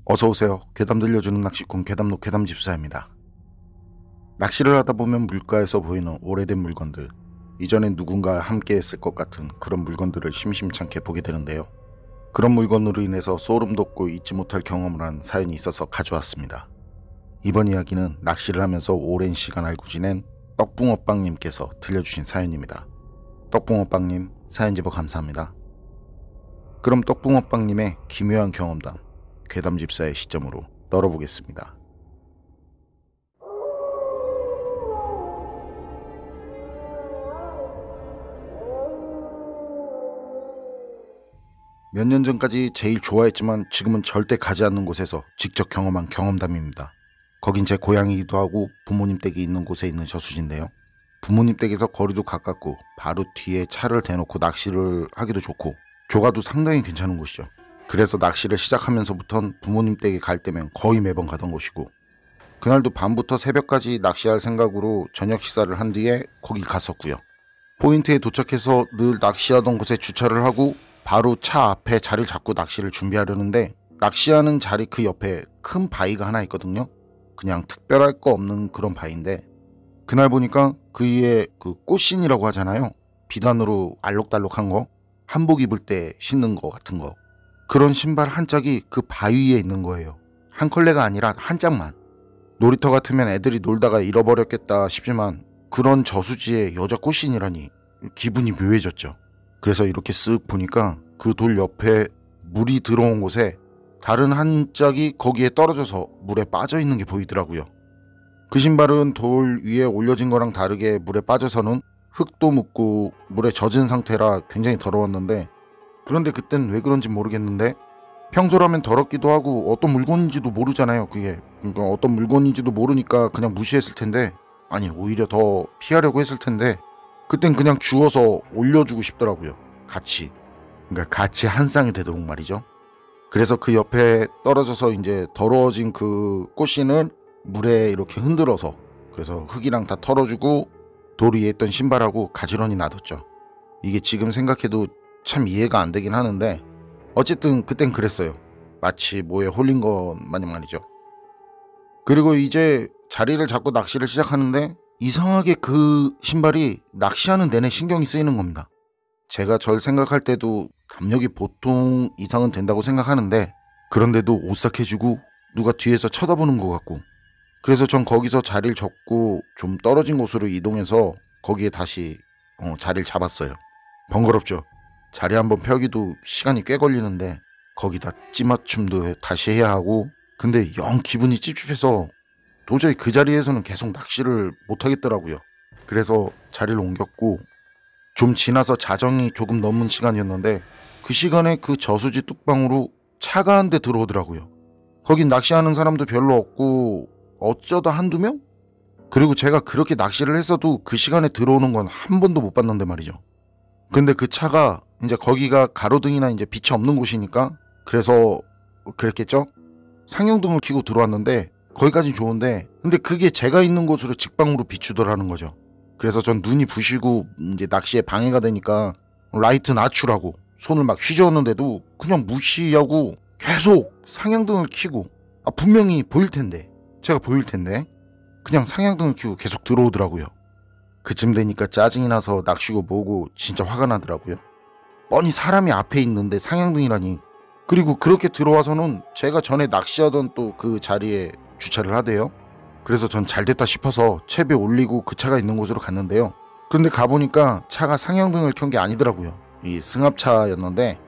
어서오세요. 괴담 들려주는 낚시꾼 괴담노 괴담집사입니다. 낚시를 하다보면 물가에서 보이는 오래된 물건들, 이전엔 누군가 함께 했을 것 같은 그런 물건들을 심심찮게 보게 되는데요. 그런 물건으로 인해서 소름 돋고 잊지 못할 경험을 한 사연이 있어서 가져왔습니다. 이번 이야기는 낚시를 하면서 오랜 시간 알고 지낸 떡붕어빵님께서 들려주신 사연입니다. 떡붕어빵님, 사연 제보 감사합니다. 그럼 떡붕어빵님의 기묘한 경험담, 괴담집사의 시점으로 떨어보겠습니다. 몇 년 전까지 제일 좋아했지만 지금은 절대 가지 않는 곳에서 직접 경험한 경험담입니다. 거긴 제 고향이기도 하고 부모님 댁이 있는 곳에 있는 저수지인데요. 부모님 댁에서 거리도 가깝고 바로 뒤에 차를 대놓고 낚시를 하기도 좋고 조가도 상당히 괜찮은 곳이죠. 그래서 낚시를 시작하면서부턴 부모님 댁에 갈 때면 거의 매번 가던 곳이고, 그날도 밤부터 새벽까지 낚시할 생각으로 저녁 식사를 한 뒤에 거기 갔었고요. 포인트에 도착해서 늘 낚시하던 곳에 주차를 하고 바로 차 앞에 자리를 잡고 낚시를 준비하려는데, 낚시하는 자리 그 옆에 큰 바위가 하나 있거든요. 그냥 특별할 거 없는 그런 바위인데, 그날 보니까 그 위에 그 꽃신이라고 하잖아요. 비단으로 알록달록한 거, 한복 입을 때 신는 거 같은 거, 그런 신발 한 짝이 그 바위 위에 있는 거예요. 한 컬레가 아니라 한 짝만. 놀이터 같으면 애들이 놀다가 잃어버렸겠다 싶지만 그런 저수지에 여자 꽃신이라니 기분이 묘해졌죠. 그래서 이렇게 쓱 보니까 그 돌 옆에 물이 들어온 곳에 다른 한 짝이 거기에 떨어져서 물에 빠져 있는 게 보이더라고요. 그 신발은 돌 위에 올려진 거랑 다르게 물에 빠져서는 흙도 묻고 물에 젖은 상태라 굉장히 더러웠는데, 그런데 그땐 왜 그런지 모르겠는데 평소라면 더럽기도 하고 어떤 물건인지도 모르잖아요. 그게 그러니까 어떤 물건인지도 모르니까 그냥 무시했을 텐데, 아니 오히려 더 피하려고 했을 텐데, 그땐 그냥 주워서 올려주고 싶더라고요. 같이. 그러니까 같이 한 쌍이 되도록 말이죠. 그래서 그 옆에 떨어져서 이제 더러워진 그 꽃신을 물에 이렇게 흔들어서, 그래서 흙이랑 다 털어주고 돌 위에 있던 신발하고 가지런히 놔뒀죠. 이게 지금 생각해도 참 이해가 안 되긴 하는데, 어쨌든 그땐 그랬어요. 마치 뭐에 홀린 것 마냥 말이죠. 그리고 이제 자리를 잡고 낚시를 시작하는데 이상하게 그 신발이 낚시하는 내내 신경이 쓰이는 겁니다. 제가 절 생각할 때도 담력이 보통 이상은 된다고 생각하는데, 그런데도 오싹해지고 누가 뒤에서 쳐다보는 것 같고, 그래서 전 거기서 자리를 접고 좀 떨어진 곳으로 이동해서 거기에 다시 자리를 잡았어요. 번거롭죠. 자리 한번 펴기도 시간이 꽤 걸리는데 거기다 찌맞춤도 다시 해야 하고, 근데 영 기분이 찝찝해서 도저히 그 자리에서는 계속 낚시를 못하겠더라고요. 그래서 자리를 옮겼고, 좀 지나서 자정이 조금 넘은 시간이었는데 그 시간에 그 저수지 뚝방으로 차가 한 대 들어오더라고요. 거긴 낚시하는 사람도 별로 없고 어쩌다 한두 명? 그리고 제가 그렇게 낚시를 했어도 그 시간에 들어오는 건 한 번도 못 봤는데 말이죠. 근데 그 차가 이제 거기가 가로등이나 이제 빛이 없는 곳이니까 그래서 그랬겠죠? 상용등을 켜고 들어왔는데 거기까진 좋은데, 근데 그게 제가 있는 곳으로 직방으로 비추더라는 거죠. 그래서 전 눈이 부시고 이제 낚시에 방해가 되니까 라이트 낮추라고 손을 막 휘저었는데도 그냥 무시하고 계속 상향등을 켜고, 분명히 보일 텐데, 제가 보일 텐데 그냥 상향등을 켜고 계속 들어오더라고요. 그쯤 되니까 짜증이 나서 낚시고 뭐고 진짜 화가 나더라고요. 뻔히 사람이 앞에 있는데 상향등이라니. 그리고 그렇게 들어와서는 제가 전에 낚시하던 또 그 자리에 주차를 하대요. 그래서 전 잘됐다 싶어서 채비 올리고 그 차가 있는 곳으로 갔는데요. 그런데 가보니까 차가 상향등을 켠 게 아니더라고요. 이 승합차였는데,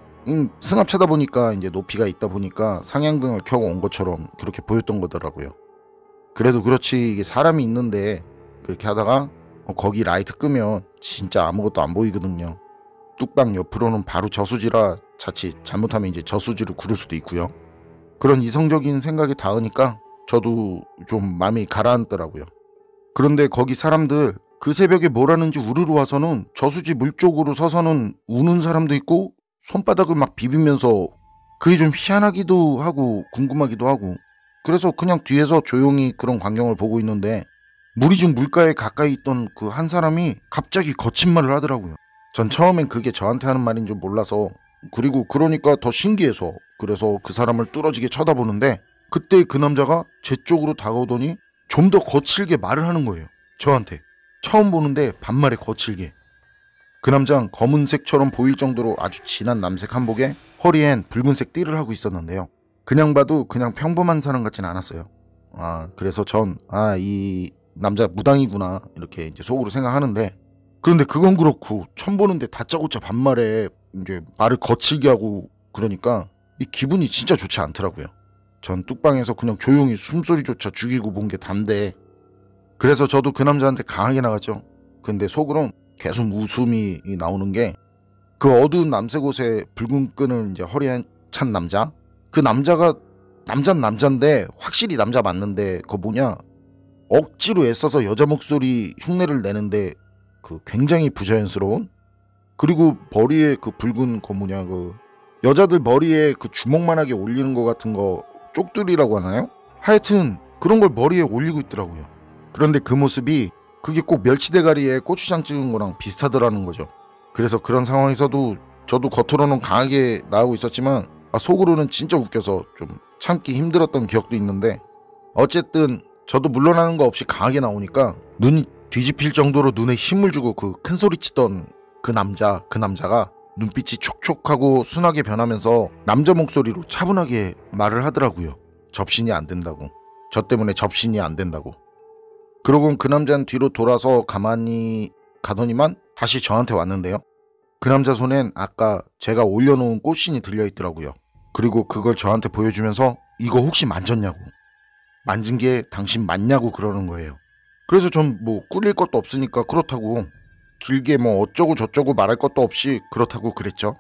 승합차다 보니까 이제 높이가 있다 보니까 상향등을 켜고 온 것처럼 그렇게 보였던 거더라고요. 그래도 그렇지, 이게 사람이 있는데 그렇게 하다가 거기 라이트 끄면 진짜 아무것도 안 보이거든요. 뚝방 옆으로는 바로 저수지라 자칫 잘못하면 이제 저수지로 구를 수도 있고요. 그런 이성적인 생각이 닿으니까 저도 좀 마음이 가라앉더라고요. 그런데 거기 사람들 그 새벽에 뭘 하는지 우르르 와서는 저수지 물 쪽으로 서서는 우는 사람도 있고 손바닥을 막 비비면서, 그게 좀 희한하기도 하고 궁금하기도 하고, 그래서 그냥 뒤에서 조용히 그런 광경을 보고 있는데 물이 좀 물가에 가까이 있던 그 한 사람이 갑자기 거친 말을 하더라고요. 전 처음엔 그게 저한테 하는 말인 줄 몰라서, 그리고 그러니까 더 신기해서 그래서 그 사람을 뚫어지게 쳐다보는데 그때 그 남자가 제 쪽으로 다가오더니 좀 더 거칠게 말을 하는 거예요. 저한테. 처음 보는데 반말에 거칠게. 그 남자는 검은색처럼 보일 정도로 아주 진한 남색 한복에 허리엔 붉은색 띠를 하고 있었는데요. 그냥 봐도 그냥 평범한 사람 같진 않았어요. 그래서 이 남자 무당이구나 이렇게 이제 속으로 생각하는데, 그런데 그건 그렇고 처음 보는데 다짜고짜 반말에 이제 말을 거칠게 하고 그러니까 이 기분이 진짜 좋지 않더라고요. 전 뚝방에서 그냥 조용히 숨소리조차 죽이고 본 게 단데, 그래서 저도 그 남자한테 강하게 나갔죠. 근데 속으론 계속 웃음이 나오는 게, 그 어두운 남색 옷에 붉은 끈을 이제 허리에 찬 남자, 그 남자가 남자는 남잔데 확실히 남자 맞는데 그거 뭐냐, 억지로 애써서 여자 목소리 흉내를 내는데 그 굉장히 부자연스러운, 그리고 머리에 그 붉은 거 뭐냐, 그 여자들 머리에 그 주먹만하게 올리는 거 같은 거 쪽두리라고 하나요? 하여튼 그런 걸 머리에 올리고 있더라고요. 그런데 그 모습이 그게 꼭 멸치대가리에 고추장 찍은 거랑 비슷하더라는 거죠. 그래서 그런 상황에서도 저도 겉으로는 강하게 나오고 있었지만 속으로는 진짜 웃겨서 좀 참기 힘들었던 기억도 있는데, 어쨌든 저도 물러나는 거 없이 강하게 나오니까 눈이 뒤집힐 정도로 눈에 힘을 주고 그 큰 소리 치던 그 남자가 눈빛이 촉촉하고 순하게 변하면서 남자 목소리로 차분하게 말을 하더라고요. 접신이 안 된다고. 저 때문에 접신이 안 된다고. 그러곤 그 남자는 뒤로 돌아서 가만히 가더니만 다시 저한테 왔는데요. 그 남자 손엔 아까 제가 올려놓은 꽃신이 들려있더라고요. 그리고 그걸 저한테 보여주면서 이거 혹시 만졌냐고, 만진 게 당신 맞냐고 그러는 거예요. 그래서 전 뭐 꿀릴 것도 없으니까 그렇다고, 길게 뭐 어쩌고 저쩌고 말할 것도 없이 그렇다고 그랬죠.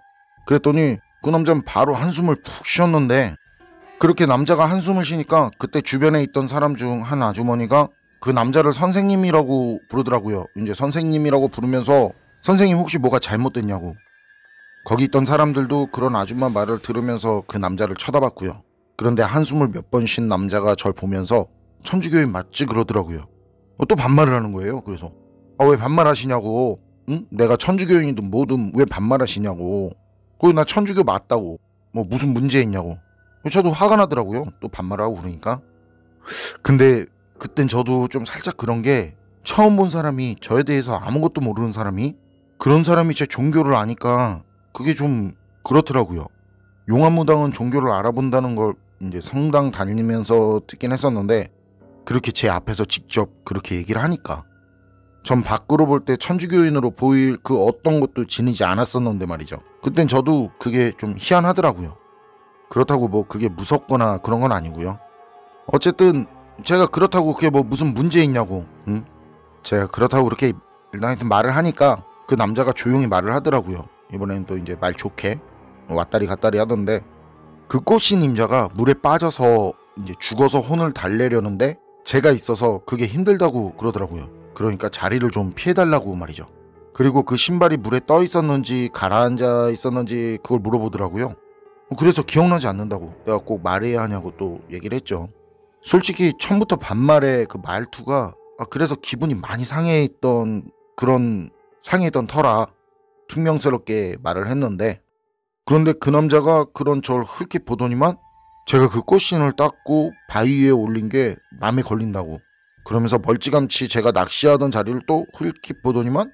그랬더니 그 남자는 바로 한숨을 푹 쉬었는데, 그렇게 남자가 한숨을 쉬니까 그때 주변에 있던 사람 중 한 아주머니가 그 남자를 선생님이라고 부르더라고요. 이제 선생님이라고 부르면서 선생님 혹시 뭐가 잘못됐냐고. 거기 있던 사람들도 그런 아줌마 말을 들으면서 그 남자를 쳐다봤고요. 그런데 한숨을 몇 번 쉰 남자가 절 보면서 천주교인 맞지 그러더라고요. 또 반말을 하는 거예요. 그래서 왜 반말하시냐고. 응? 내가 천주교인이든 뭐든 왜 반말하시냐고. 그리고 나 천주교 맞다고. 뭐 무슨 문제 있냐고. 저도 화가 나더라고요. 또 반말하고 그러니까. 근데 그땐 저도 좀 살짝 그런 게, 처음 본 사람이, 저에 대해서 아무것도 모르는 사람이, 그런 사람이 제 종교를 아니까 그게 좀 그렇더라고요. 용암무당은 종교를 알아본다는 걸 이제 성당 다니면서 듣긴 했었는데, 그렇게 제 앞에서 직접 그렇게 얘기를 하니까 전 밖으로 볼 때 천주교인으로 보일 그 어떤 것도 지니지 않았었는데 말이죠. 그땐 저도 그게 좀 희한하더라고요. 그렇다고 뭐 그게 무섭거나 그런 건 아니고요. 어쨌든 제가 그렇다고 그게 뭐 무슨 문제 있냐고, 응? 제가 그렇다고 그렇게 일단 말을 하니까 그 남자가 조용히 말을 하더라고요. 이번에는 또 이제 말 좋게 왔다리 갔다리 하던데, 그 꽃신 임자가 물에 빠져서 이제 죽어서 혼을 달래려는데 제가 있어서 그게 힘들다고 그러더라고요. 그러니까 자리를 좀 피해달라고 말이죠. 그리고 그 신발이 물에 떠 있었는지 가라앉아 있었는지 그걸 물어보더라고요. 그래서 기억나지 않는다고 내가 꼭 말해야 하냐고 또 얘기를 했죠. 솔직히 처음부터 반말에 그 말투가 그래서 기분이 많이 상해있던 터라 퉁명스럽게 말을 했는데, 그런데 그 남자가 그런 절 흘낏 보더니만 제가 그 꽃신을 닦고 바위 위에 올린 게 맘에 걸린다고, 그러면서 멀찌감치 제가 낚시하던 자리를 또 흘낏 보더니만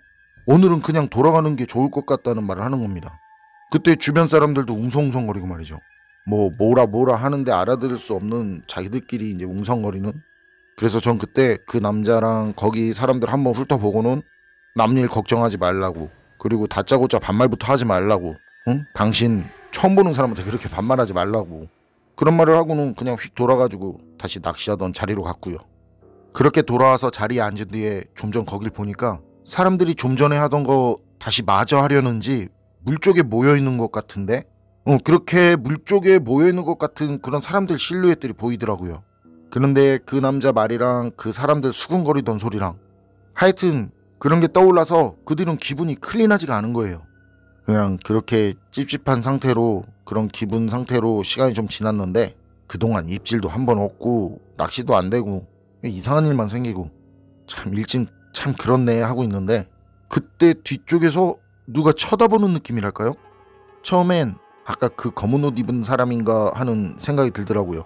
오늘은 그냥 돌아가는 게 좋을 것 같다는 말을 하는 겁니다. 그때 주변 사람들도 웅성웅성거리고 말이죠. 뭐라 하는데 알아들을 수 없는 자기들끼리 이제 웅성거리는. 그래서 전 그때 그 남자랑 거기 사람들 한번 훑어보고는 남일 걱정하지 말라고, 그리고 다짜고짜 반말부터 하지 말라고, 응? 당신 처음 보는 사람한테 그렇게 반말하지 말라고, 그런 말을 하고는 그냥 휙 돌아가지고 다시 낚시하던 자리로 갔고요. 그렇게 돌아와서 자리에 앉은 뒤에 좀 전 거길 보니까 사람들이 좀 전에 하던 거 다시 마저 하려는지 물 쪽에 모여있는 것 같은데, 그렇게 물 쪽에 모여있는 것 같은 그런 사람들 실루엣들이 보이더라고요. 그런데 그 남자 말이랑 그 사람들 수군거리던 소리랑 하여튼 그런 게 떠올라서 그들은 기분이 클린하지가 않은 거예요. 그냥 그렇게 찝찝한 상태로, 그런 기분 상태로 시간이 좀 지났는데, 그동안 입질도 한 번 없고 낚시도 안 되고 이상한 일만 생기고 참 일진 참 그렇네 하고 있는데, 그때 뒤쪽에서 누가 쳐다보는 느낌이랄까요? 처음엔 아까 그 검은 옷 입은 사람인가 하는 생각이 들더라고요.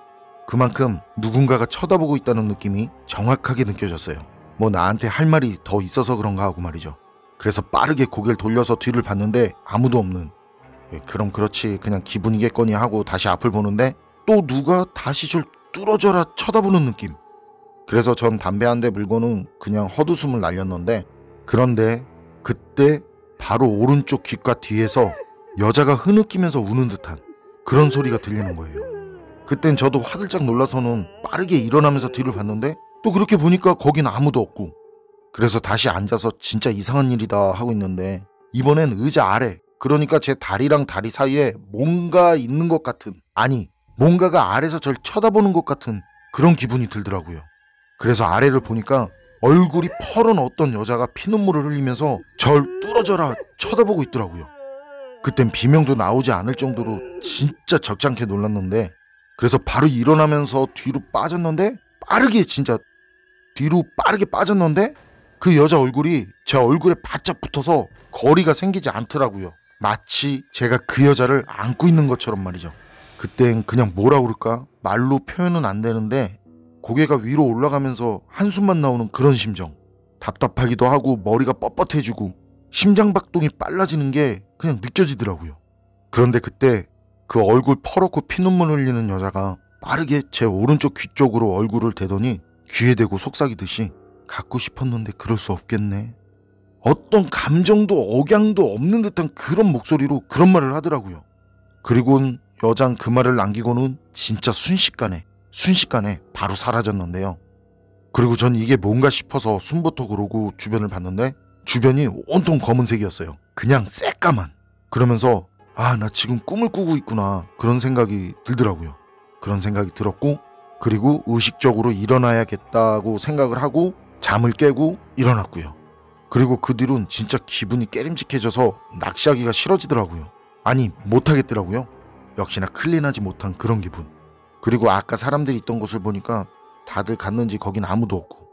그만큼 누군가가 쳐다보고 있다는 느낌이 정확하게 느껴졌어요. 뭐 나한테 할 말이 더 있어서 그런가 하고 말이죠. 그래서 빠르게 고개를 돌려서 뒤를 봤는데 아무도 없는. 그럼 그렇지 그냥 기분이겠거니 하고 다시 앞을 보는데 또 누가 다시 절 뚫어져라 쳐다보는 느낌. 그래서 전 담배 한 대 물고는 그냥 헛웃음을 날렸는데, 그런데 그때 바로 오른쪽 귓가 뒤에서 여자가 흐느끼면서 우는 듯한 그런 소리가 들리는 거예요. 그땐 저도 화들짝 놀라서는 빠르게 일어나면서 뒤를 봤는데 또 그렇게 보니까 거긴 아무도 없고, 그래서 다시 앉아서 진짜 이상한 일이다 하고 있는데 이번엔 의자 아래, 그러니까 제 다리랑 다리 사이에 뭔가 있는 것 같은, 아니 뭔가가 아래서 절 쳐다보는 것 같은 그런 기분이 들더라고요. 그래서 아래를 보니까 얼굴이 퍼런 어떤 여자가 피눈물을 흘리면서 절 뚫어져라 쳐다보고 있더라고요. 그땐 비명도 나오지 않을 정도로 진짜 적잖게 놀랐는데, 그래서 바로 일어나면서 뒤로 빠졌는데, 빠르게 빠졌는데 그 여자 얼굴이 제 얼굴에 바짝 붙어서 거리가 생기지 않더라고요. 마치 제가 그 여자를 안고 있는 것처럼 말이죠. 그땐 그냥 뭐라 그럴까? 말로 표현은 안 되는데 고개가 위로 올라가면서 한숨만 나오는 그런 심정. 답답하기도 하고 머리가 뻣뻣해지고 심장박동이 빨라지는 게 그냥 느껴지더라고요. 그런데 그때 그 얼굴 퍼렇고 피눈물 흘리는 여자가 빠르게 제 오른쪽 귀 쪽으로 얼굴을 대더니 귀에 대고 속삭이듯이 갖고 싶었는데 그럴 수 없겠네. 어떤 감정도 억양도 없는 듯한 그런 목소리로 그런 말을 하더라고요. 그리고는 여잔 그 말을 남기고는 진짜 순식간에 바로 사라졌는데요. 그리고 전 이게 뭔가 싶어서 숨부터 고르고 주변을 봤는데 주변이 온통 검은색이었어요. 그냥 새까만. 그러면서 나 지금 꿈을 꾸고 있구나 그런 생각이 들더라고요. 그런 생각이 들었고, 그리고 의식적으로 일어나야겠다고 생각을 하고 잠을 깨고 일어났고요. 그리고 그 뒤로는 진짜 기분이 깨림직해져서 낚시하기가 싫어지더라고요. 아니 못하겠더라고요. 역시나 클린하지 못한 그런 기분. 그리고 아까 사람들이 있던 곳을 보니까 다들 갔는지 거긴 아무도 없고,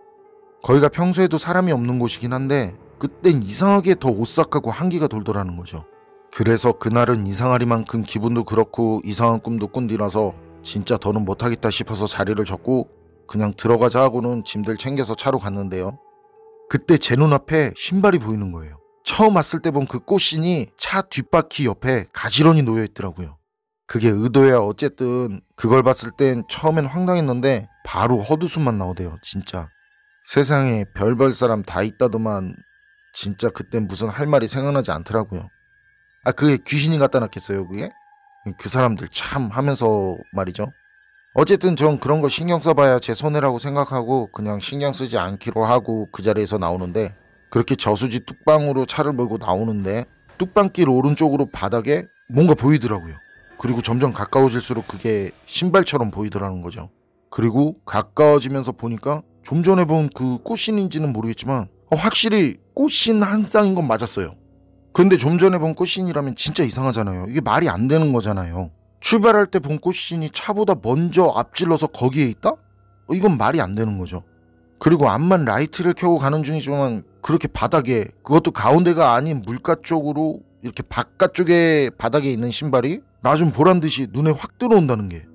거기가 평소에도 사람이 없는 곳이긴 한데 그땐 이상하게 더 오싹하고 한기가 돌더라는 거죠. 그래서 그날은 이상하리만큼 기분도 그렇고 이상한 꿈도 꾼 뒤라서 진짜 더는 못하겠다 싶어서 자리를 졌고 그냥 들어가자 하고는 짐들 챙겨서 차로 갔는데요. 그때 제 눈앞에 신발이 보이는 거예요. 처음 왔을 때 본 그 꽃신이 차 뒷바퀴 옆에 가지런히 놓여있더라고요. 그게 의도야 어쨌든 그걸 봤을 땐 처음엔 황당했는데 바로 헛웃음만 나오대요. 진짜 세상에 별별 사람 다 있다더만 진짜 그땐 무슨 할 말이 생각나지 않더라고요. 그게 귀신이 갖다 놨겠어요 그게? 그 사람들 참 하면서 말이죠. 어쨌든 전 그런 거 신경 써봐야 제 손해라고 생각하고 그냥 신경 쓰지 않기로 하고 그 자리에서 나오는데, 그렇게 저수지 뚝방으로 차를 몰고 나오는데 뚝방길 오른쪽으로 바닥에 뭔가 보이더라고요. 그리고 점점 가까워질수록 그게 신발처럼 보이더라는 거죠. 그리고 가까워지면서 보니까 좀 전에 본 그 꽃신인지는 모르겠지만 확실히 꽃신 한 쌍인 건 맞았어요. 근데 좀 전에 본 꽃신이라면 진짜 이상하잖아요. 이게 말이 안 되는 거잖아요. 출발할 때 본 꽃신이 차보다 먼저 앞질러서 거기에 있다? 이건 말이 안 되는 거죠. 그리고 암만 라이트를 켜고 가는 중이지만 그렇게 바닥에, 그것도 가운데가 아닌 물가 쪽으로 이렇게 바깥쪽에 바닥에 있는 신발이 나 좀 보란 듯이 눈에 확 들어온다는 게,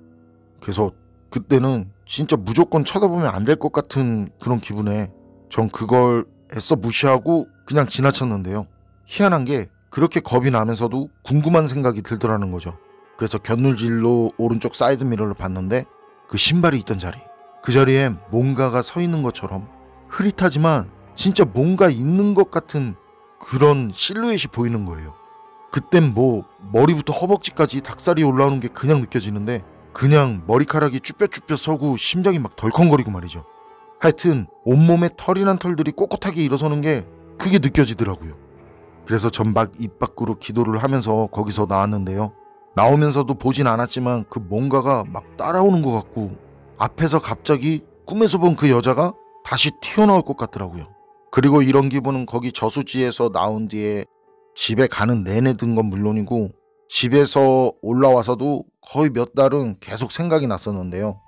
그래서 그때는 진짜 무조건 쳐다보면 안 될 것 같은 그런 기분에 전 그걸 애써 무시하고 그냥 지나쳤는데요. 희한한 게 그렇게 겁이 나면서도 궁금한 생각이 들더라는 거죠. 그래서 곁눈질로 오른쪽 사이드 미러를 봤는데 그 신발이 있던 자리, 그 자리에 뭔가가 서 있는 것처럼 흐릿하지만 진짜 뭔가 있는 것 같은 그런 실루엣이 보이는 거예요. 그땐 뭐 머리부터 허벅지까지 닭살이 올라오는 게 그냥 느껴지는데 그냥 머리카락이 쭈뼛쭈뼛 서고 심장이 막 덜컹거리고 말이죠. 하여튼 온몸에 털이란 털들이 꼿꼿하게 일어서는 게 그게 느껴지더라고요. 그래서 전 막 입 밖으로 기도를 하면서 거기서 나왔는데요. 나오면서도 보진 않았지만 그 뭔가가 막 따라오는 것 같고 앞에서 갑자기 꿈에서 본 그 여자가 다시 튀어나올 것 같더라고요. 그리고 이런 기분은 거기 저수지에서 나온 뒤에 집에 가는 내내 든 건 물론이고 집에서 올라와서도 거의 몇 달은 계속 생각이 났었는데요.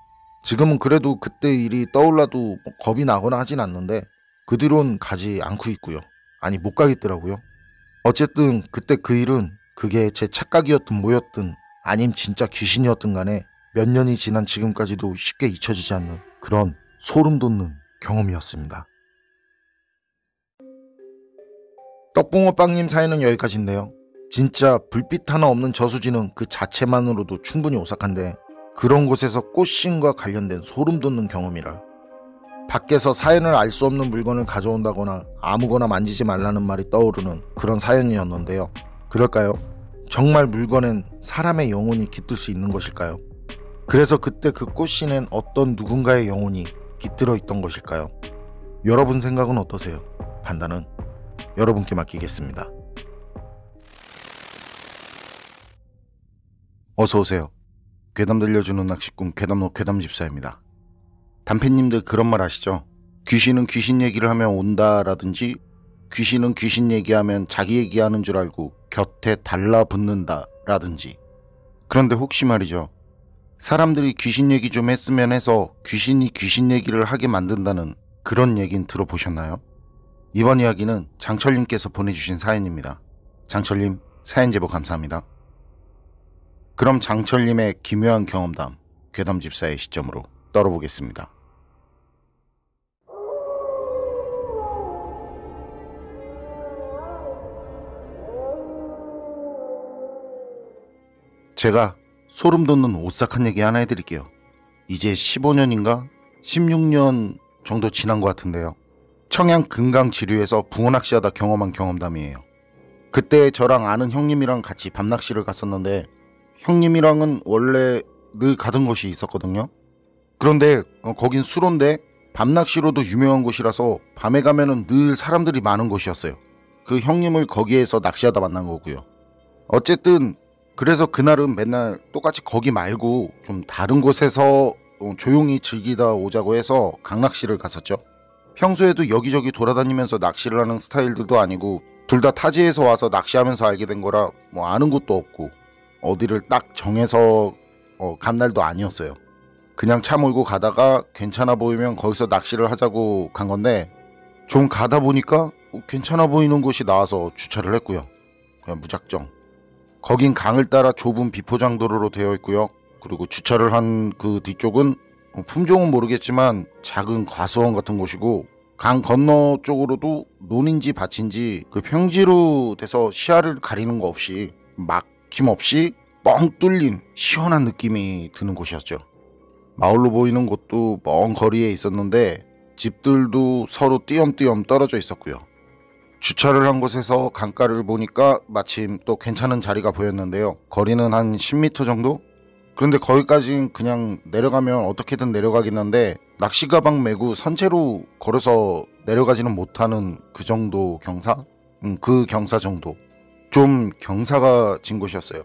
지금은 그래도 그때 일이 떠올라도 겁이 나거나 하진 않는데 그 뒤론 가지 않고 있고요. 아니 못 가겠더라고요. 어쨌든 그때 그 일은 그게 제 착각이었든 뭐였든 아님 진짜 귀신이었든 간에 몇 년이 지난 지금까지도 쉽게 잊혀지지 않는 그런 소름 돋는 경험이었습니다. 떡붕어빵님 사연은 여기까지인데요. 진짜 불빛 하나 없는 저수지는 그 자체만으로도 충분히 오싹한데 그런 곳에서 꽃신과 관련된 소름 돋는 경험이라 밖에서 사연을 알 수 없는 물건을 가져온다거나 아무거나 만지지 말라는 말이 떠오르는 그런 사연이었는데요. 그럴까요? 정말 물건엔 사람의 영혼이 깃들 수 있는 것일까요? 그래서 그때 그 꽃신엔 어떤 누군가의 영혼이 깃들어 있던 것일까요? 여러분 생각은 어떠세요? 판단은 여러분께 맡기겠습니다. 어서오세요. 괴담 들려주는 낚시꾼 괴담노 괴담집사입니다. 단팬님들 그런 말 아시죠? 귀신은 귀신 얘기를 하면 온다라든지 귀신은 귀신 얘기하면 자기 얘기하는 줄 알고 곁에 달라붙는다 라든지. 그런데 혹시 말이죠, 사람들이 귀신 얘기 좀 했으면 해서 귀신이 귀신 얘기를 하게 만든다는 그런 얘긴 들어보셨나요? 이번 이야기는 장철님께서 보내주신 사연입니다. 장철님 사연 제보 감사합니다. 그럼 장철님의 기묘한 경험담 괴담집사의 시점으로 떨어보겠습니다. 제가 소름 돋는 오싹한 얘기 하나 해드릴게요. 이제 15년인가 16년 정도 지난 것 같은데요. 청양 금강지류에서 붕어낚시하다 경험한 경험담이에요. 그때 저랑 아는 형님이랑 같이 밤낚시를 갔었는데 형님이랑은 원래 늘 가던 곳이 있었거든요. 그런데 거긴 수로인데 밤낚시로도 유명한 곳이라서 밤에 가면은 늘 사람들이 많은 곳이었어요. 그 형님을 거기에서 낚시하다 만난 거고요. 어쨌든 그래서 그날은 맨날 똑같이 거기 말고 좀 다른 곳에서 조용히 즐기다 오자고 해서 강낚시를 갔었죠. 평소에도 여기저기 돌아다니면서 낚시를 하는 스타일들도 아니고 둘 다 타지에서 와서 낚시하면서 알게 된 거라 뭐 아는 곳도 없고 어디를 딱 정해서 간 날도 아니었어요. 그냥 차 몰고 가다가 괜찮아 보이면 거기서 낚시를 하자고 간 건데 좀 가다 보니까 괜찮아 보이는 곳이 나와서 주차를 했고요. 그냥 무작정. 거긴 강을 따라 좁은 비포장 도로로 되어 있고요. 그리고 주차를 한 그 뒤쪽은 품종은 모르겠지만 작은 과수원 같은 곳이고 강 건너 쪽으로도 논인지 밭인지 그 평지로 돼서 시야를 가리는 거 없이 막힘없이 뻥 뚫린 시원한 느낌이 드는 곳이었죠. 마을로 보이는 곳도 먼 거리에 있었는데 집들도 서로 띄엄띄엄 떨어져 있었고요. 주차를 한 곳에서 강가를 보니까 마침 또 괜찮은 자리가 보였는데요. 거리는 한 10m 정도? 그런데 거기까진 그냥 내려가면 어떻게든 내려가긴 한데 낚시 가방 메고 선체로 걸어서 내려가지는 못하는 그 정도 경사? 그 경사 정도. 좀 경사가 진 곳이었어요.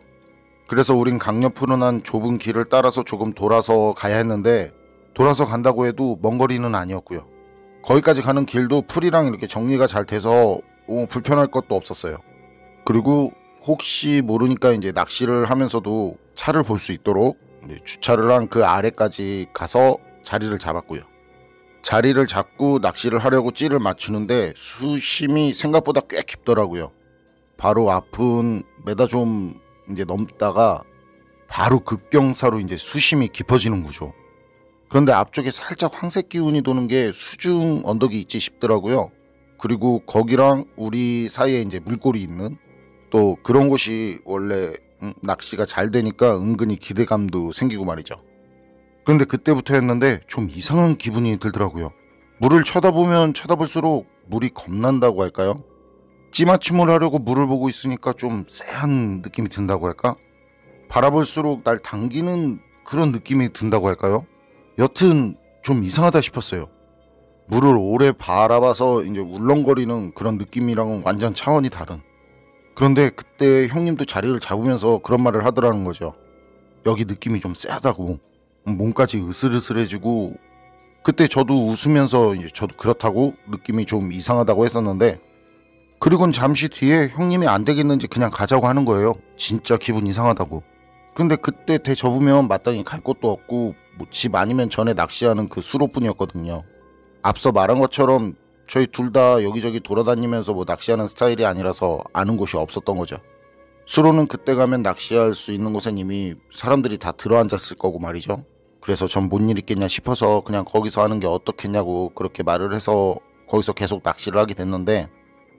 그래서 우린 강 옆으로 난 좁은 길을 따라서 조금 돌아서 가야 했는데 돌아서 간다고 해도 먼 거리는 아니었고요. 거기까지 가는 길도 풀이랑 이렇게 정리가 잘 돼서 불편할 것도 없었어요. 그리고 혹시 모르니까 이제 낚시를 하면서도 차를 볼 수 있도록 주차를 한 그 아래까지 가서 자리를 잡았고요. 자리를 잡고 낚시를 하려고 찌를 맞추는데 수심이 생각보다 꽤 깊더라고요. 바로 앞은 메다 좀 이제 넘다가 바로 급경사로 이제 수심이 깊어지는 구조. 그런데 앞쪽에 살짝 황색 기운이 도는 게 수중 언덕이 있지 싶더라고요. 그리고 거기랑 우리 사이에 이제 물골이 있는 또 그런 곳이 원래 낚시가 잘 되니까 은근히 기대감도 생기고 말이죠. 그런데 그때부터였는데 좀 이상한 기분이 들더라고요. 물을 쳐다보면 쳐다볼수록 물이 겁난다고 할까요? 찌맞춤을 하려고 물을 보고 있으니까 좀 쎄한 느낌이 든다고 할까? 바라볼수록 날 당기는 그런 느낌이 든다고 할까요? 여튼 좀 이상하다 싶었어요. 물을 오래 바라봐서 이제 울렁거리는 그런 느낌이랑은 완전 차원이 다른. 그런데 그때 형님도 자리를 잡으면서 그런 말을 하더라는 거죠. 여기 느낌이 좀 쎄하다고. 몸까지 으슬으슬해지고. 그때 저도 웃으면서 이제 저도 그렇다고 느낌이 좀 이상하다고 했었는데 그리고는 잠시 뒤에 형님이 안 되겠는지 그냥 가자고 하는 거예요. 진짜 기분 이상하다고. 근데 그때 대 접으면 마땅히 갈 곳도 없고 뭐 집 아니면 전에 낚시하는 그 수로뿐이었거든요. 앞서 말한 것처럼 저희 둘 다 여기저기 돌아다니면서 뭐 낚시하는 스타일이 아니라서 아는 곳이 없었던 거죠. 수로는 그때 가면 낚시할 수 있는 곳엔 이미 사람들이 다 들어앉았을 거고 말이죠. 그래서 전 뭔 일 있겠냐 싶어서 그냥 거기서 하는 게 어떻겠냐고 그렇게 말을 해서 거기서 계속 낚시를 하게 됐는데,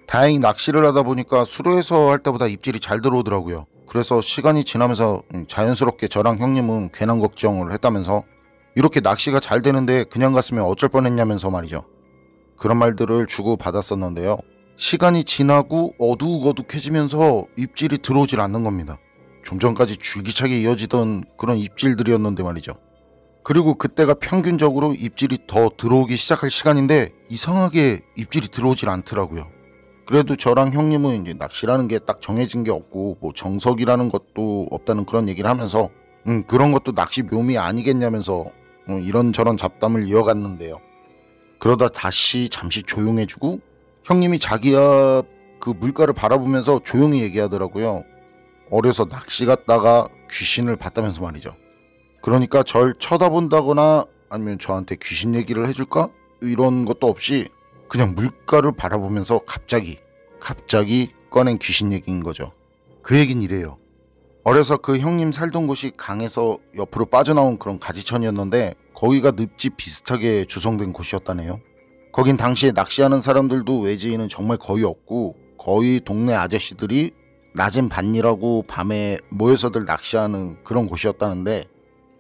다행히 낚시를 하다 보니까 수로에서 할 때보다 입질이 잘 들어오더라고요. 그래서 시간이 지나면서 자연스럽게 저랑 형님은 괜한 걱정을 했다면서, 이렇게 낚시가 잘 되는데 그냥 갔으면 어쩔 뻔했냐면서 말이죠. 그런 말들을 주고 받았었는데요. 시간이 지나고 어둑어둑해지면서 입질이 들어오질 않는 겁니다. 좀 전까지 줄기차게 이어지던 그런 입질들이었는데 말이죠. 그리고 그때가 평균적으로 입질이 더 들어오기 시작할 시간인데 이상하게 입질이 들어오질 않더라고요. 그래도 저랑 형님은 이제 낚시라는 게 딱 정해진 게 없고 뭐 정석이라는 것도 없다는 그런 얘기를 하면서 그런 것도 낚시 묘미 아니겠냐면서 이런저런 잡담을 이어갔는데요. 그러다 다시 잠시 조용해지고 형님이 자기야 그 물가를 바라보면서 조용히 얘기하더라고요. 어려서 낚시 갔다가 귀신을 봤다면서 말이죠. 그러니까 절 쳐다본다거나 아니면 저한테 귀신 얘기를 해줄까? 이런 것도 없이 그냥 물가를 바라보면서 갑자기 꺼낸 귀신 얘기인 거죠. 그 얘긴 이래요. 어려서 그 형님 살던 곳이 강에서 옆으로 빠져나온 그런 가지천이었는데 거기가 늪지 비슷하게 조성된 곳이었다네요. 거긴 당시에 낚시하는 사람들도 외지인은 정말 거의 없고 거의 동네 아저씨들이 낮엔 밭일하고 밤에 모여서들 낚시하는 그런 곳이었다는데,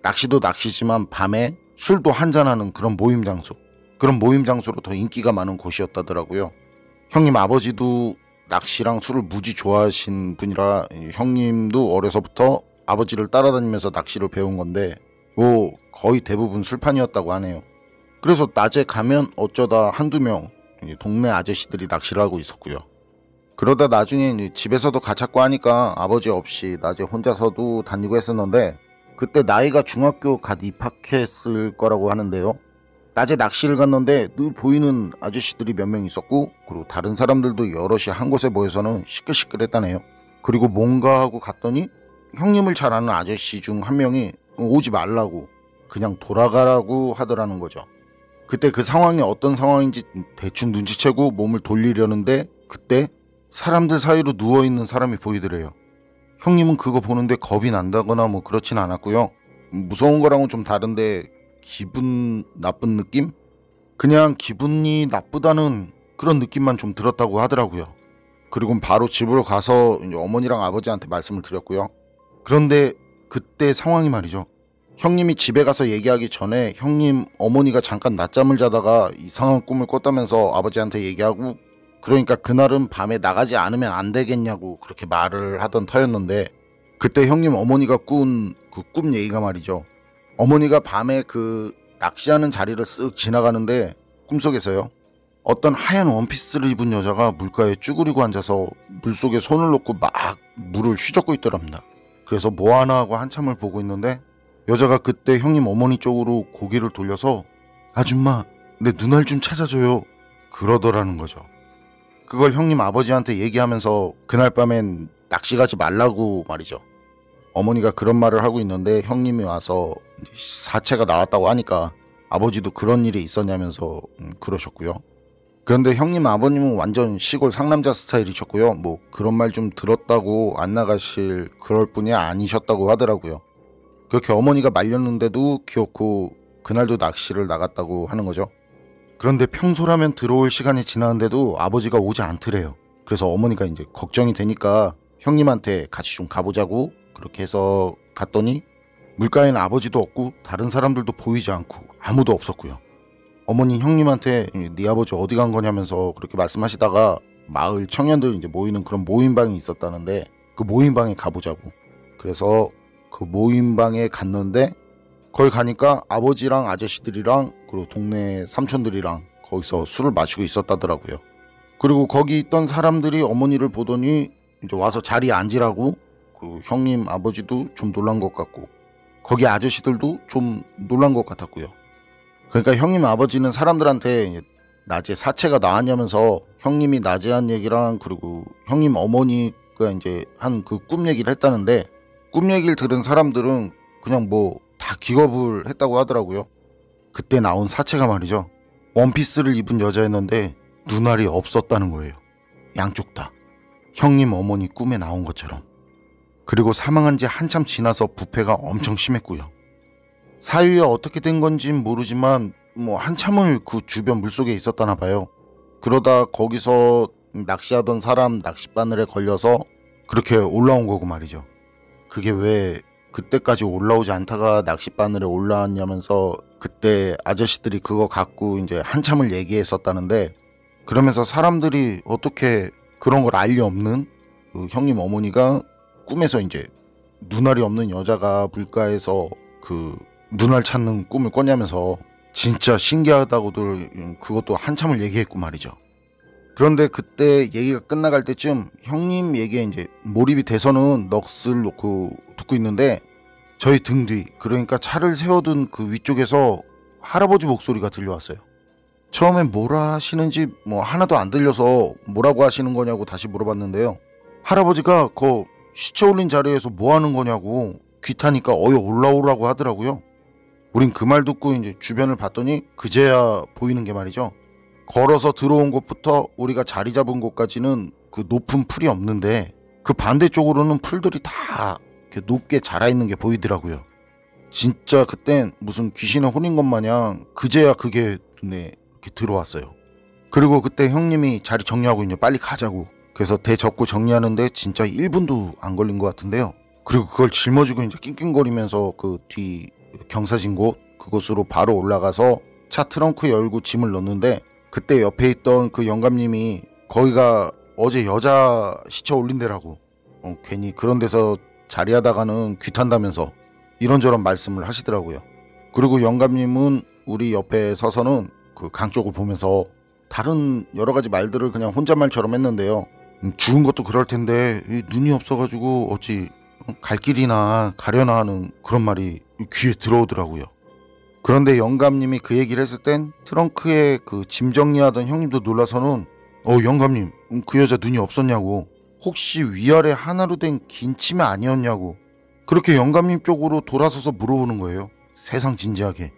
낚시도 낚시지만 밤에 술도 한잔하는 그런 모임 장소, 그런 모임 장소로 더 인기가 많은 곳이었다더라고요. 형님 아버지도 낚시랑 술을 무지 좋아하신 분이라 형님도 어려서부터 아버지를 따라다니면서 낚시를 배운 건데 거의 대부분 술판이었다고 하네요. 그래서 낮에 가면 어쩌다 한두 명 동네 아저씨들이 낚시를 하고 있었고요. 그러다 나중에 집에서도 가찾고 하니까 아버지 없이 낮에 혼자서도 다니고 했었는데, 그때 나이가 중학교 갓 입학했을 거라고 하는데요. 낮에 낚시를 갔는데 늘 보이는 아저씨들이 몇 명 있었고, 그리고 다른 사람들도 여럿이 한 곳에 모여서는 시끌시끌했다네요. 그리고 뭔가 하고 갔더니 형님을 잘 아는 아저씨 중 한 명이 오지 말라고 그냥 돌아가라고 하더라는 거죠. 그때 그 상황이 어떤 상황인지 대충 눈치채고 몸을 돌리려는데 그때 사람들 사이로 누워있는 사람이 보이더래요. 형님은 그거 보는데 겁이 난다거나 뭐 그렇진 않았고요. 무서운 거랑은 좀 다른데 기분 나쁜 느낌? 그냥 기분이 나쁘다는 그런 느낌만 좀 들었다고 하더라고요. 그리고 바로 집으로 가서 이제 어머니랑 아버지한테 말씀을 드렸고요. 그런데 그때 상황이 말이죠. 형님이 집에 가서 얘기하기 전에 형님 어머니가 잠깐 낮잠을 자다가 이상한 꿈을 꿨다면서 아버지한테 얘기하고, 그러니까 그날은 밤에 나가지 않으면 안 되겠냐고 그렇게 말을 하던 터였는데, 그때 형님 어머니가 꾼 그 꿈 얘기가 말이죠. 어머니가 밤에 그 낚시하는 자리를 쓱 지나가는데 꿈속에서요, 어떤 하얀 원피스를 입은 여자가 물가에 쭈그리고 앉아서 물속에 손을 놓고 막 물을 휘젓고 있더랍니다. 그래서 뭐하나 하고 한참을 보고 있는데 여자가 그때 형님 어머니 쪽으로 고개를 돌려서 아줌마 내 눈알 좀 찾아줘요 그러더라는 거죠. 그걸 형님 아버지한테 얘기하면서 그날 밤엔 낚시 가지 말라고 말이죠. 어머니가 그런 말을 하고 있는데 형님이 와서 사체가 나왔다고 하니까 아버지도 그런 일이 있었냐면서 그러셨고요. 그런데 형님 아버님은 완전 시골 상남자 스타일이셨고요. 뭐 그런 말 좀 들었다고 안 나가실 그럴 분이 아니셨다고 하더라고요. 그렇게 어머니가 말렸는데도 기어코 그날도 낚시를 나갔다고 하는 거죠. 그런데 평소라면 들어올 시간이 지났는데도 아버지가 오지 않더래요. 그래서 어머니가 이제 걱정이 되니까 형님한테 같이 좀 가보자고 그렇게 해서 갔더니 물가에는 아버지도 없고 다른 사람들도 보이지 않고 아무도 없었고요. 어머니 형님한테 네 아버지 어디 간 거냐면서 그렇게 말씀하시다가 마을 청년들 이제 모이는 그런 모임방이 있었다는데 그 모임방에 가보자고. 그래서 그 모임방에 갔는데 거기 가니까 아버지랑 아저씨들이랑 그리고 동네 삼촌들이랑 거기서 술을 마시고 있었다더라고요. 그리고 거기 있던 사람들이 어머니를 보더니 이제 와서 자리에 앉으라고, 그 형님 아버지도 좀 놀란 것 같고 거기 아저씨들도 좀 놀란 것 같았고요. 그러니까 형님 아버지는 사람들한테 낮에 사체가 나왔냐면서 형님이 낮에 한 얘기랑 그리고 형님 어머니가 이제 한 그 꿈 얘기를 했다는데, 꿈 얘기를 들은 사람들은 그냥 뭐 다 기겁을 했다고 하더라고요. 그때 나온 사체가 말이죠. 원피스를 입은 여자였는데 눈알이 없었다는 거예요. 양쪽 다. 형님 어머니 꿈에 나온 것처럼. 그리고 사망한 지 한참 지나서 부패가 엄청 심했고요. 사유에 어떻게 된 건진 모르지만 한참을 그 주변 물속에 있었다나 봐요. 그러다 거기서 낚시하던 사람 낚싯바늘에 걸려서 그렇게 올라온 거고 말이죠. 그게 왜 그때까지 올라오지 않다가 낚싯바늘에 올라왔냐면서 그때 아저씨들이 그거 갖고 이제 한참을 얘기했었다는데, 그러면서 사람들이 어떻게 그런 걸 알 리 없는 그 형님 어머니가 꿈에서 이제 눈알이 없는 여자가 물가에서 그 눈알 찾는 꿈을 꿨냐면서 진짜 신기하다고들 그것도 한참을 얘기했고 말이죠. 그런데 그때 얘기가 끝나갈 때쯤 형님 얘기에 이제 몰입이 돼서는 넋을 놓고 듣고 있는데, 저희 등 뒤, 그러니까 차를 세워둔 그 위쪽에서 할아버지 목소리가 들려왔어요. 처음엔 뭐라 하시는지 하나도 안 들려서 뭐라고 하시는 거냐고 다시 물어봤는데요. 할아버지가 그 시체 올린 자리에서 뭐 하는 거냐고 귀타니까 어여 올라오라고 하더라고요. 우린 그 말 듣고 이제 주변을 봤더니 그제야 보이는 게 말이죠. 걸어서 들어온 곳부터 우리가 자리 잡은 곳까지는 그 높은 풀이 없는데 그 반대쪽으로는 풀들이 다 이렇게 높게 자라있는 게 보이더라고요. 진짜 그땐 무슨 귀신에 혼인 것 마냥 그제야 그게 눈에 이렇게 들어왔어요. 그리고 그때 형님이 자리 정리하고 이제 빨리 가자고, 그래서 대접고 정리하는데 진짜 1분도 안 걸린 것 같은데요. 그리고 그걸 짊어지고 이제 낑낑거리면서 그 뒤 경사진 곳, 그곳으로 바로 올라가서 차 트렁크 열고 짐을 넣는데, 그때 옆에 있던 그 영감님이 거기가 어제 여자 시체 올린 데라고, 괜히 그런 데서 자리하다가는 귀탄다면서 이런저런 말씀을 하시더라고요. 그리고 영감님은 우리 옆에 서서는 그 강 쪽을 보면서 다른 여러 가지 말들을 그냥 혼잣말처럼 했는데요. 죽은 것도 그럴 텐데 눈이 없어가지고 어찌 갈 길이나 가려나 하는 그런 말이 귀에 들어오더라고요. 그런데 영감님이 그 얘기를 했을 땐 트렁크에 그 짐 정리하던 형님도 놀라서는 영감님, 그 여자 눈이 없었냐고, 혹시 위아래 하나로 된 긴 치마 아니었냐고 그렇게 영감님 쪽으로 돌아서서 물어보는 거예요. 세상 진지하게.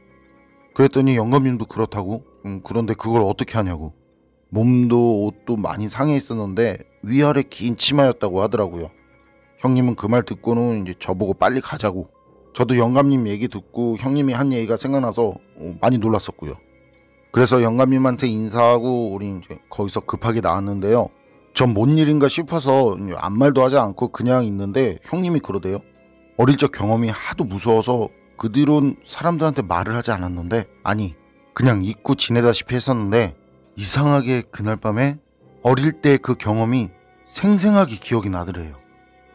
그랬더니 영감님도 그렇다고, 그런데 그걸 어떻게 하냐고. 몸도 옷도 많이 상해 있었는데 위아래 긴 치마였다고 하더라고요. 형님은 그 말 듣고는 이제 저보고 빨리 가자고. 저도 영감님 얘기 듣고 형님이 한 얘기가 생각나서 많이 놀랐었고요. 그래서 영감님한테 인사하고 우리 이제 거기서 급하게 나왔는데요. 전 뭔 일인가 싶어서 아무 말도 하지 않고 그냥 있는데 형님이 그러대요. 어릴 적 경험이 하도 무서워서 그 뒤론 사람들한테 말을 하지 않았는데, 아니 그냥 잊고 지내다시피 했었는데 이상하게 그날 밤에 어릴 때 그 경험이 생생하게 기억이 나더래요.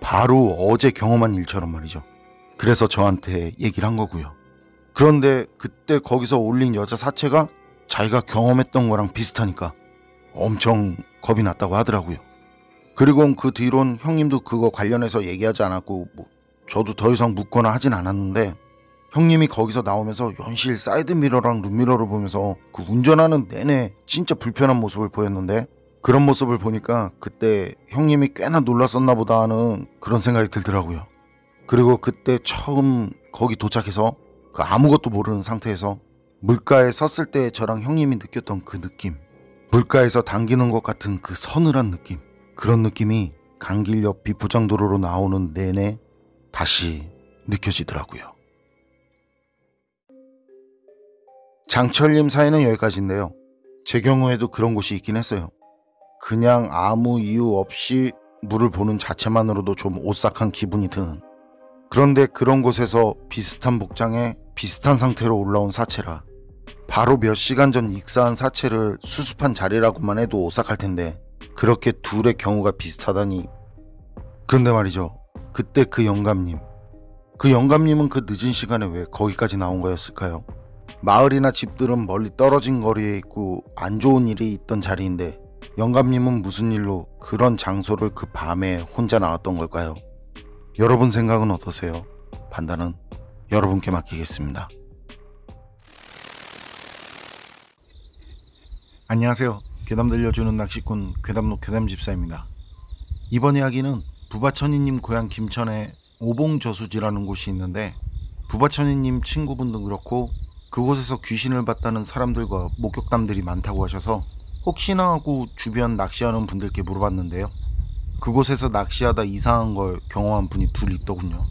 바로 어제 경험한 일처럼 말이죠. 그래서 저한테 얘기를 한 거고요. 그런데 그때 거기서 올린 여자 사체가 자기가 경험했던 거랑 비슷하니까 엄청 겁이 났다고 하더라고요. 그리고 그 뒤론 형님도 그거 관련해서 얘기하지 않았고 저도 더 이상 묻거나 하진 않았는데, 형님이 거기서 나오면서 연실 사이드미러랑 룸미러를 보면서 그 운전하는 내내 진짜 불편한 모습을 보였는데, 그런 모습을 보니까 그때 형님이 꽤나 놀랐었나 보다 하는 그런 생각이 들더라고요. 그리고 그때 처음 거기 도착해서 그 아무것도 모르는 상태에서 물가에 섰을 때 저랑 형님이 느꼈던 그 느낌, 물가에서 당기는 것 같은 그 서늘한 느낌, 그런 느낌이 강길 옆 비포장도로로 나오는 내내 다시 느껴지더라고요. 장철님 사연은 여기까지인데요. 제 경우에도 그런 곳이 있긴 했어요. 그냥 아무 이유 없이 물을 보는 자체만으로도 좀 오싹한 기분이 드는, 그런데 그런 곳에서 비슷한 복장에 비슷한 상태로 올라온 사체라 바로 몇 시간 전 익사한 사체를 수습한 자리라고만 해도 오싹할 텐데 그렇게 둘의 경우가 비슷하다니. 그런데 말이죠, 그때 그 영감님은 그 늦은 시간에 왜 거기까지 나온 거였을까요? 마을이나 집들은 멀리 떨어진 거리에 있고 안 좋은 일이 있던 자리인데 영감님은 무슨 일로 그런 장소를 그 밤에 혼자 나왔던 걸까요? 여러분 생각은 어떠세요? 판단은 여러분께 맡기겠습니다. 안녕하세요. 괴담 들려주는 낚시꾼 괴담로 괴담집사입니다. 이번 이야기는 부바천이님 고향 김천에 오봉저수지라는 곳이 있는데, 부바천이님 친구분도 그렇고 그곳에서 귀신을 봤다는 사람들과 목격담들이 많다고 하셔서 혹시나 하고 주변 낚시하는 분들께 물어봤는데요. 그곳에서 낚시하다 이상한 걸 경험한 분이 둘 있더군요.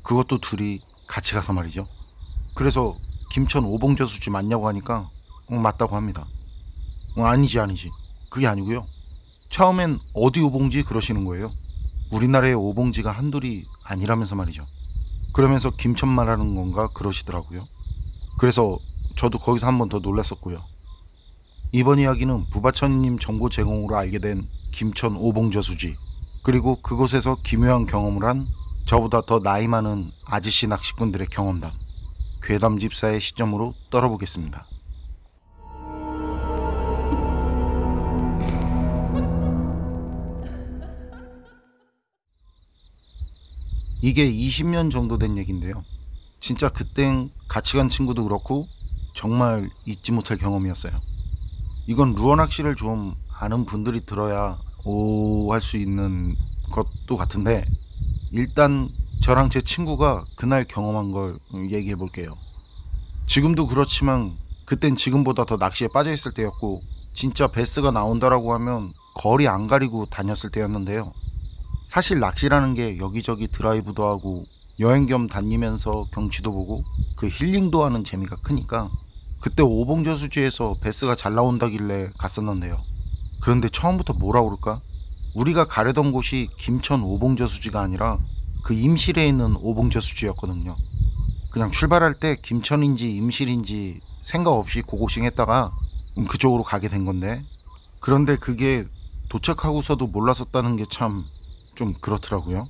그것도 둘이 같이 가서 말이죠. 그래서 김천 오봉저수지 맞냐고 하니까 맞다고 합니다. 아니지 그게 아니고요. 처음엔 어디 오봉지 그러시는 거예요. 우리나라의 오봉지가 한둘이 아니라면서 말이죠. 그러면서 김천 말하는 건가 그러시더라고요. 그래서 저도 거기서 한 번 더 놀랐었고요. 이번 이야기는 부바천이님 정보 제공으로 알게 된 김천 오봉저수지, 그리고 그곳에서 기묘한 경험을 한 저보다 더 나이 많은 아저씨 낚시꾼들의 경험담, 괴담집사의 시점으로 떨어보겠습니다. 이게 20년 정도 된 얘기인데요. 진짜 그땐 같이 간 친구도 그렇고 정말 잊지 못할 경험이었어요. 이건 루어 낚시를 좀 아는 분들이 들어야 오 할 수 있는 것도 같은데, 일단 저랑 제 친구가 그날 경험한 걸 얘기해 볼게요. 지금도 그렇지만 그땐 지금보다 더 낚시에 빠져 있을 때였고, 진짜 베스가 나온다라고 하면 거리 안 가리고 다녔을 때였는데요. 사실 낚시라는 게 여기저기 드라이브도 하고 여행 겸 다니면서 경치도 보고 그 힐링도 하는 재미가 크니까 그때 오봉저수지에서 베스가 잘 나온다길래 갔었는데요. 그런데 처음부터 뭐라 그럴까? 우리가 가려던 곳이 김천 오봉저수지가 아니라 그 임실에 있는 오봉저수지였거든요. 그냥 출발할 때 김천인지 임실인지 생각 없이 고고싱 했다가 그쪽으로 가게 된 건데, 그런데 그게 도착하고서도 몰랐었다는 게 참 좀 그렇더라고요.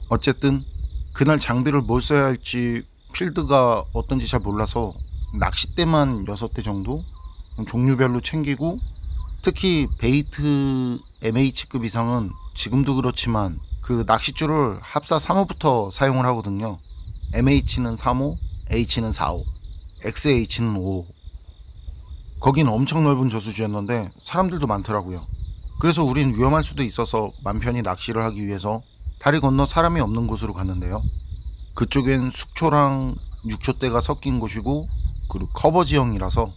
어쨌든 그날 장비를 뭘 써야 할지, 필드가 어떤지 잘 몰라서 낚싯대만 6대 정도 종류별로 챙기고, 특히 베이트 MH급 이상은 지금도 그렇지만 그 낚싯줄을 합사 3호부터 사용을 하거든요. MH는 3호, H는 4호, XH는 5호. 거긴 엄청 넓은 저수지였는데 사람들도 많더라고요. 그래서 우린 위험할 수도 있어서 맘 편히 낚시를 하기 위해서 다리 건너 사람이 없는 곳으로 갔는데요. 그쪽엔 숙초랑 육초대가 섞인 곳이고, 그리고 커버 지형이라서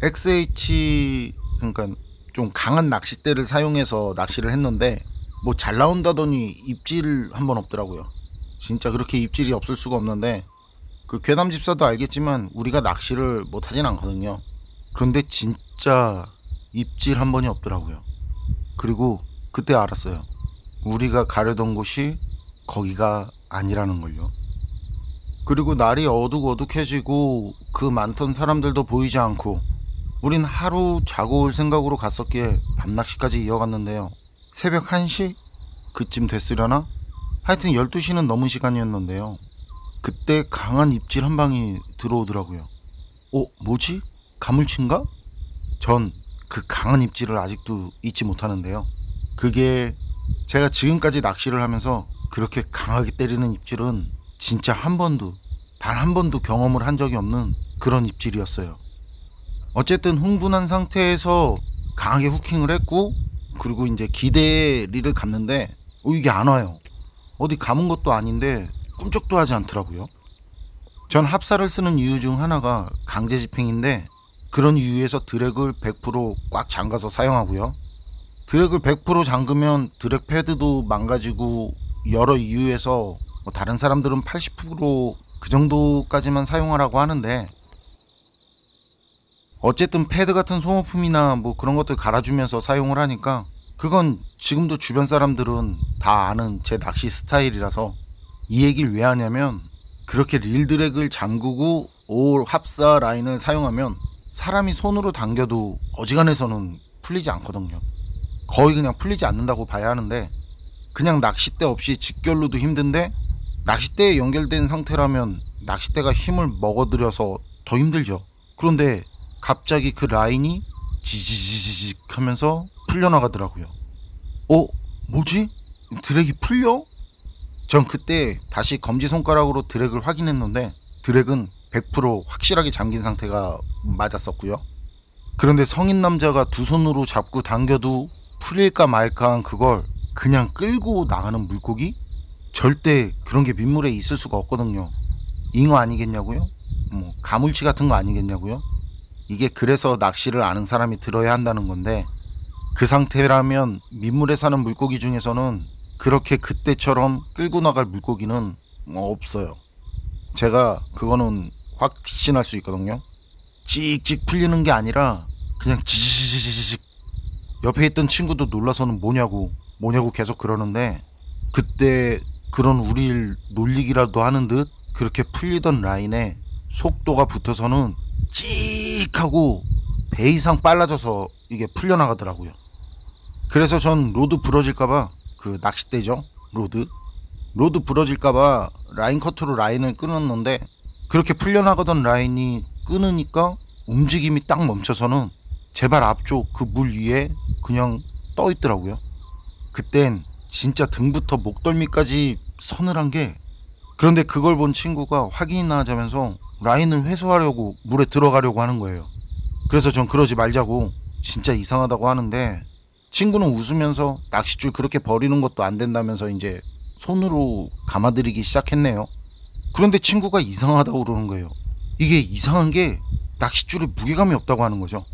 XH, 그러니까 좀 강한 낚싯대를 사용해서 낚시를 했는데 뭐 잘 나온다더니 입질 한 번 없더라고요. 진짜 그렇게 입질이 없을 수가 없는데, 그 괴담집사도 알겠지만 우리가 낚시를 못하진 않거든요. 그런데 진짜 입질 한 번이 없더라고요. 그리고 그때 알았어요. 우리가 가려던 곳이 거기가 아니라는 걸요. 그리고 날이 어둑어둑해지고 그 많던 사람들도 보이지 않고, 우린 하루 자고 올 생각으로 갔었기에 밤낚시까지 이어갔는데요. 새벽 1시? 그쯤 됐으려나? 하여튼 12시는 넘은 시간이었는데요. 그때 강한 입질 한 방이 들어오더라고요. 뭐지? 가물치인가? 전 그 강한 입질을 아직도 잊지 못하는데요. 그게 제가 지금까지 낚시를 하면서 그렇게 강하게 때리는 입질은 진짜 단 한 번도 경험을 한 적이 없는 그런 입질이었어요. 어쨌든 흥분한 상태에서 강하게 후킹을 했고, 그리고 이제 기대리를 갔는데 이게 안 와요. 어디 감은 것도 아닌데 꿈쩍도 하지 않더라고요. 전 합사를 쓰는 이유 중 하나가 강제 집행인데, 그런 이유에서 드랙을 100% 꽉 잠가서 사용하고요. 드랙을 100% 잠그면 드랙 패드도 망가지고, 여러 이유에서 다른 사람들은 80% 그 정도까지만 사용하라고 하는데, 어쨌든 패드 같은 소모품이나 뭐 그런 것들 갈아주면서 사용을 하니까 그건 지금도 주변 사람들은 다 아는 제 낚시 스타일이라서. 이 얘기를 왜 하냐면, 그렇게 릴 드랙을 잠그고 올 합사 라인을 사용하면 사람이 손으로 당겨도 어지간해서는 풀리지 않거든요. 거의 그냥 풀리지 않는다고 봐야 하는데, 그냥 낚싯대 없이 직결로도 힘든데 낚싯대에 연결된 상태라면 낚싯대가 힘을 먹어들여서 더 힘들죠. 그런데 갑자기 그 라인이 지지지직 하면서 풀려나가더라고요. 뭐지? 드랙이 풀려? 전 그때 다시 검지손가락으로 드랙을 확인했는데 드랙은 100% 확실하게 잠긴 상태가 맞았었고요. 그런데 성인 남자가 두 손으로 잡고 당겨도 풀릴까 말까 한 그걸 그냥 끌고 나가는 물고기? 절대 그런 게 민물에 있을 수가 없거든요. 잉어 아니겠냐고요? 뭐 가물치 같은 거 아니겠냐고요? 이게 그래서 낚시를 아는 사람이 들어야 한다는 건데, 그 상태라면 민물에 사는 물고기 중에서는 그렇게 그때처럼 끌고 나갈 물고기는 없어요. 제가 그거는 확신할 수 있거든요. 찍찍 풀리는 게 아니라 그냥 지지지지직. 옆에 있던 친구도 놀라서는 뭐냐고 계속 그러는데, 그때 그런 우릴 놀리기라도 하는 듯 그렇게 풀리던 라인에 속도가 붙어서는 찍 하고 배 이상 빨라져서 이게 풀려나가더라고요. 그래서 전 로드 부러질까봐, 그 낚싯대죠, 로드 부러질까봐 라인 커트로 라인을 끊었는데, 그렇게 풀려나가던 라인이 끊으니까 움직임이 딱 멈춰서는 제 발 앞쪽 그 물 위에 그냥 떠 있더라고요. 그땐 진짜 등부터 목덜미까지 서늘한 게, 그런데 그걸 본 친구가 확인이나 하자면서 라인을 회수하려고 물에 들어가려고 하는 거예요. 그래서 전 그러지 말자고 진짜 이상하다고 하는데, 친구는 웃으면서 낚싯줄 그렇게 버리는 것도 안 된다면서 이제 손으로 감아들이기 시작했네요. 그런데 친구가 이상하다고 그러는 거예요. 이게 이상한 게 낚싯줄에 무게감이 없다고 하는 거죠.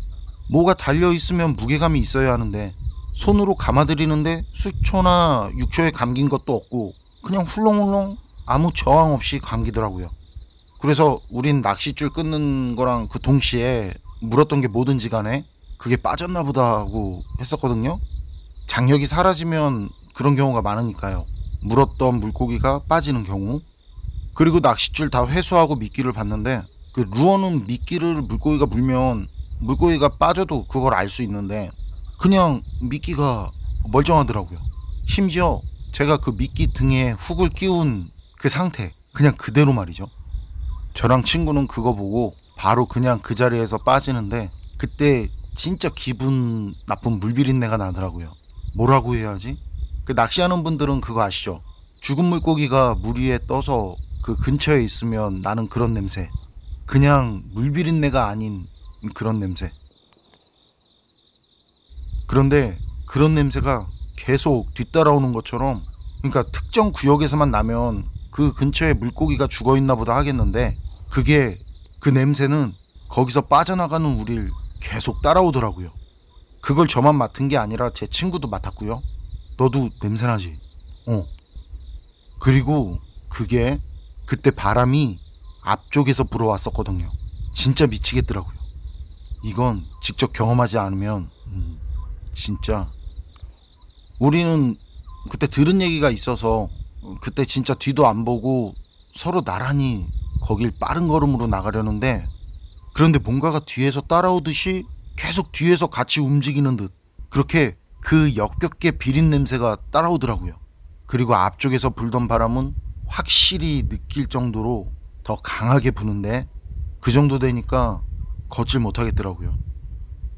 뭐가 달려있으면 무게감이 있어야 하는데 손으로 감아들이는데 수초나 육초에 감긴 것도 없고 그냥 훌렁훌렁 아무 저항 없이 감기더라고요. 그래서 우린 낚싯줄 끊는 거랑 그 동시에 물었던 게 뭐든지 간에 그게 빠졌나 보다 하고 했었거든요. 장력이 사라지면 그런 경우가 많으니까요. 물었던 물고기가 빠지는 경우. 그리고 낚싯줄 다 회수하고 미끼를 봤는데, 그 루어는 미끼를 물고기가 물면 물고기가 빠져도 그걸 알 수 있는데 그냥 미끼가 멀쩡하더라고요. 심지어 제가 그 미끼 등에 훅을 끼운 그 상태 그냥 그대로 말이죠. 저랑 친구는 그거 보고 바로 그냥 그 자리에서 빠지는데, 그때 진짜 기분 나쁜 물비린내가 나더라고요. 뭐라고 해야지? 그 낚시하는 분들은 그거 아시죠? 죽은 물고기가 물 위에 떠서 그 근처에 있으면 나는 그런 냄새. 그냥 물비린내가 아닌 그런 냄새. 그런데 그런 냄새가 계속 뒤따라오는 것처럼, 그러니까 특정 구역에서만 나면 그 근처에 물고기가 죽어있나 보다 하겠는데, 그게 그 냄새는 거기서 빠져나가는 우릴 계속 따라오더라고요. 그걸 저만 맡은 게 아니라 제 친구도 맡았고요. 너도 냄새나지? 그리고 그게 그때 바람이 앞쪽에서 불어왔었거든요. 진짜 미치겠더라고요. 이건 직접 경험하지 않으면 진짜. 우리는 그때 들은 얘기가 있어서 그때 진짜 뒤도 안 보고 서로 나란히 거길 빠른 걸음으로 나가려는데, 그런데 뭔가가 뒤에서 따라오듯이 계속 뒤에서 같이 움직이는 듯 그렇게 그 역겹게 비린 냄새가 따라오더라고요. 그리고 앞쪽에서 불던 바람은 확실히 느낄 정도로 더 강하게 부는데, 그 정도 되니까 걷질 못하겠더라고요.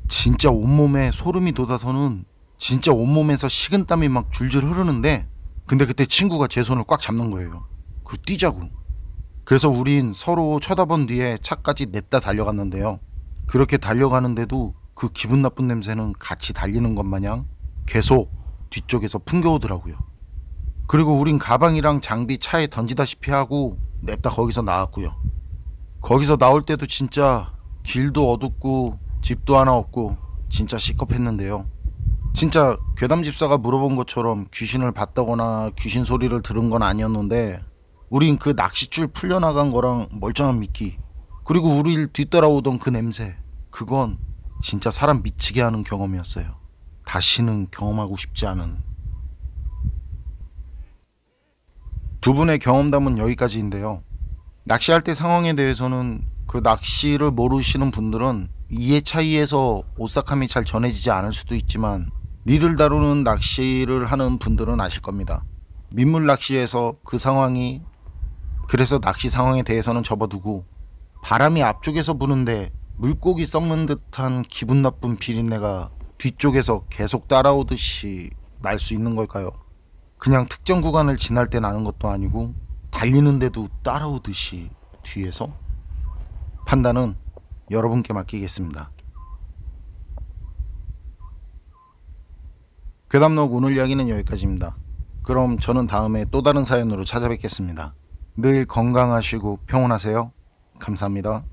진짜 온몸에 소름이 돋아서는 진짜 온몸에서 식은땀이 막 줄줄 흐르는데, 근데 그때 친구가 제 손을 꽉 잡는 거예요. 그리고 뛰자고. 그래서 우린 서로 쳐다본 뒤에 차까지 냅다 달려갔는데요. 그렇게 달려가는데도 그 기분 나쁜 냄새는 같이 달리는 것 마냥 계속 뒤쪽에서 풍겨오더라고요. 그리고 우린 가방이랑 장비 차에 던지다시피 하고 냅다 거기서 나왔고요. 거기서 나올 때도 진짜 길도 어둡고 집도 하나 없고 진짜 시겁했는데요. 진짜 괴담집사가 물어본 것처럼 귀신을 봤다거나 귀신 소리를 들은 건 아니었는데, 우린 그 낚싯줄 풀려나간 거랑 멀쩡한 미끼, 그리고 우리를 뒤따라오던 그 냄새, 그건 진짜 사람 미치게 하는 경험이었어요. 다시는 경험하고 싶지 않은. 두 분의 경험담은 여기까지인데요. 낚시할 때 상황에 대해서는 그 낚시를 모르시는 분들은 이해 차이에서 오싹함이 잘 전해지지 않을 수도 있지만, 리를 다루는 낚시를 하는 분들은 아실 겁니다. 민물 낚시에서 그 상황이, 그래서 낚시 상황에 대해서는 접어두고, 바람이 앞쪽에서 부는데 물고기 썩는 듯한 기분 나쁜 비린내가 뒤쪽에서 계속 따라오듯이 날 수 있는 걸까요? 그냥 특정 구간을 지날 때 나는 것도 아니고 달리는데도 따라오듯이 뒤에서? 판단은 여러분께 맡기겠습니다. 괴담록 오늘 이야기는 여기까지입니다. 그럼 저는 다음에 또 다른 사연으로 찾아뵙겠습니다. 늘 건강하시고 평온하세요. 감사합니다.